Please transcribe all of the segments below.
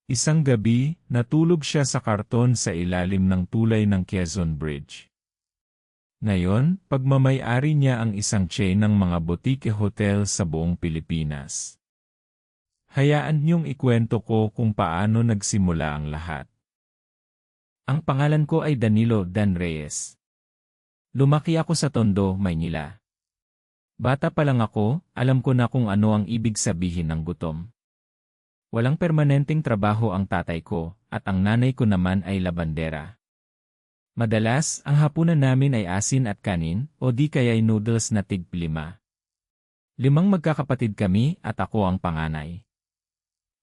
Isang gabi, natulog siya sa karton sa ilalim ng tulay ng Quezon Bridge. Ngayon, pagmamay-ari niya ang isang chain ng mga boutique hotel sa buong Pilipinas. Hayaan niyong ikwento ko kung paano nagsimula ang lahat. Ang pangalan ko ay Danilo Dan Reyes. Lumaki ako sa Tondo, Maynila. Bata pa lang ako, alam ko na kung ano ang ibig sabihin ng gutom. Walang permanenteng trabaho ang tatay ko, at ang nanay ko naman ay labandera. Madalas, ang hapunan namin ay asin at kanin, o di kaya'y noodles na tig-5. 5 magkakapatid kami at ako ang panganay.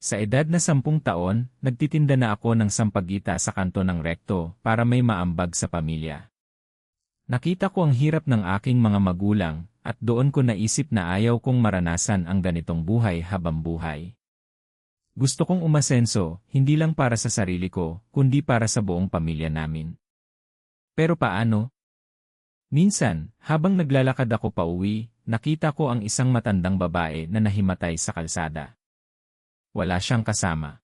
Sa edad na 10 taon, nagtitinda na ako ng sampagita sa kanto ng Rekto para may maambag sa pamilya. Nakita ko ang hirap ng aking mga magulang, at doon ko naisip na ayaw kong maranasan ang ganitong buhay habang buhay. Gusto kong umasenso, hindi lang para sa sarili ko, kundi para sa buong pamilya namin. Pero paano? Minsan, habang naglalakad ako pauwi, nakita ko ang isang matandang babae na nahimatay sa kalsada. Wala siyang kasama.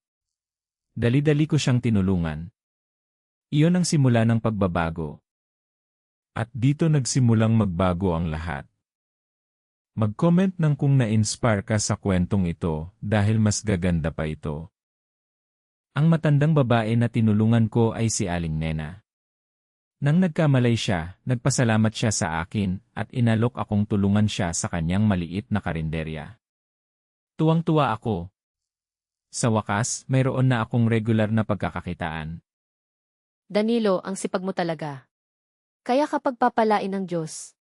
Dali-dali ko siyang tinulungan. Iyon ang simula ng pagbabago. At dito nagsimulang magbago ang lahat. Mag-comment ng kung na-inspire ka sa kwentong ito dahil mas gaganda pa ito. Ang matandang babae na tinulungan ko ay si Aling Nena. Nang nagkamalay siya, nagpasalamat siya sa akin at inalok akong tulungan siya sa kanyang maliit na karinderya. Tuwang-tuwa ako. Sa wakas, mayroon na akong regular na pagkakakitaan. Danilo, ang sipag mo talaga. Kaya kapag papalain ng Diyos.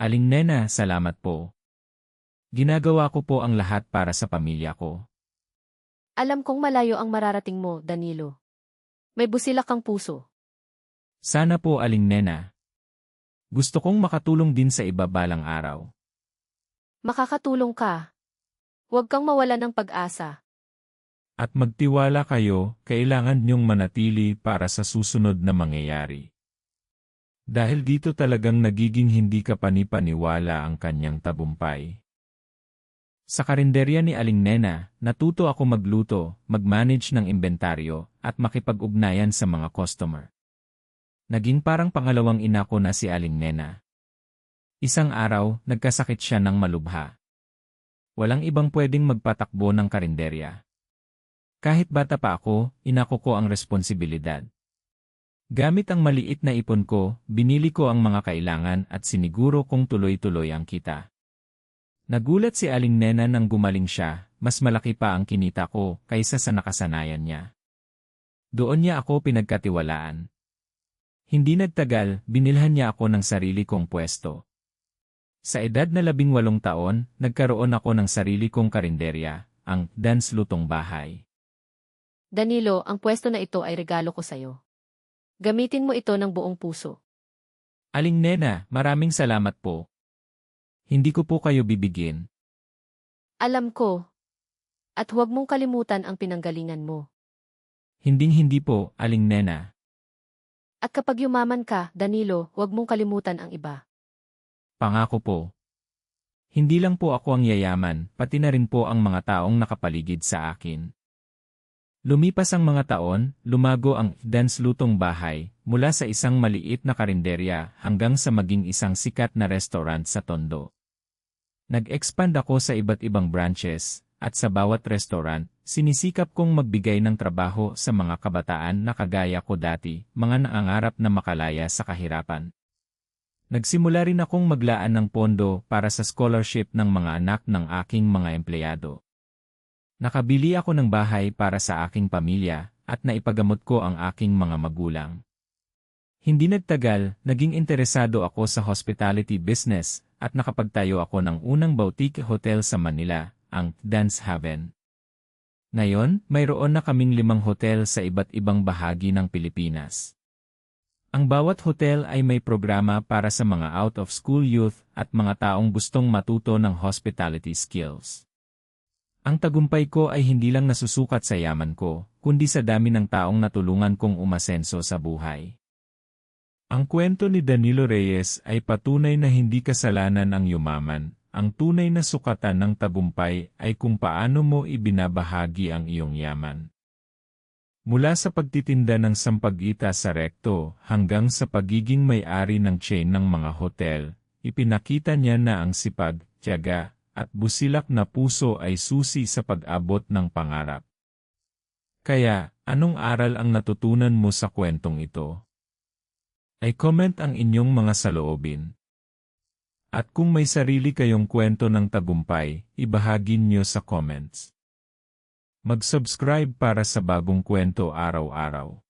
Aling Nena, salamat po. Ginagawa ko po ang lahat para sa pamilya ko. Alam kong malayo ang mararating mo, Danilo. May busilak kang puso. Sana po, Aling Nena. Gusto kong makatulong din sa iba balang araw. Makakatulong ka. Huwag kang mawala ng pag-asa. At magtiwala kayo, kailangan niyong manatili para sa susunod na mangyayari. Dahil dito talagang nagiging hindi ka panipaniwala ang kanyang tagumpay. Sa karinderya ni Aling Nena, natuto ako magluto, mag-manage ng inventaryo, at makipag-ugnayan sa mga customer. Naging parang pangalawang ina ko na si Aling Nena. Isang araw, nagkasakit siya ng malubha. Walang ibang pwedeng magpatakbo ng karinderya. Kahit bata pa ako, inako ko ang responsibilidad. Gamit ang maliit na ipon ko, binili ko ang mga kailangan at siniguro kong tuloy-tuloy ang kita. Nagulat si Aling Nena nang gumaling siya, mas malaki pa ang kinita ko kaysa sa nakasanayan niya. Doon niya ako pinagkatiwalaan. Hindi nagtagal, binilhan niya ako ng sarili kong pwesto. Sa edad na 18 taon, nagkaroon ako ng sarili kong karinderya, ang Dan's Lutong Bahay. Danilo, ang pwesto na ito ay regalo ko sa'yo. Gamitin mo ito ng buong puso. Aling Nena, maraming salamat po. Hindi ko po kayo bibigyan. Alam ko. At huwag mong kalimutan ang pinanggalingan mo. Hinding-hindi po, Aling Nena. At kapag yumaman ka, Danilo, huwag mong kalimutan ang iba. Pangako po. Hindi lang po ako ang yayaman, pati na rin po ang mga taong nakapaligid sa akin. Lumipas ang mga taon, lumago ang Dan's Lutong Bahay mula sa isang maliit na karinderya hanggang sa maging isang sikat na restaurant sa Tondo. Nag-expand ako sa iba't ibang branches, at sa bawat restaurant, sinisikap kong magbigay ng trabaho sa mga kabataan na kagaya ko dati, mga nangangarap na makalaya sa kahirapan. Nagsimula rin akong maglaan ng pondo para sa scholarship ng mga anak ng aking mga empleyado. Nakabili ako ng bahay para sa aking pamilya at naipagamot ko ang aking mga magulang. Hindi nagtagal, naging interesado ako sa hospitality business at nakapagtayo ako ng unang boutique hotel sa Manila, ang Dan's Haven. Ngayon, mayroon na kaming 5 hotel sa iba't ibang bahagi ng Pilipinas. Ang bawat hotel ay may programa para sa mga out-of-school youth at mga taong gustong matuto ng hospitality skills. Ang tagumpay ko ay hindi lang nasusukat sa yaman ko, kundi sa dami ng taong natulungan kong umasenso sa buhay. Ang kwento ni Danilo Reyes ay patunay na hindi kasalanan ang yumaman. Ang tunay na sukatan ng tagumpay ay kung paano mo ibinabahagi ang iyong yaman. Mula sa pagtitinda ng sampagita sa rekto hanggang sa pagiging may-ari ng chain ng mga hotel, ipinakita niya na ang sipag, tiyaga, at busilak na puso ay susi sa pag-abot ng pangarap. Kaya, anong aral ang natutunan mo sa kwentong ito? I-comment ang inyong mga saloobin. At kung may sarili kayong kwento ng tagumpay, ibahagi niyo sa comments. Mag-subscribe para sa bagong kwento araw-araw.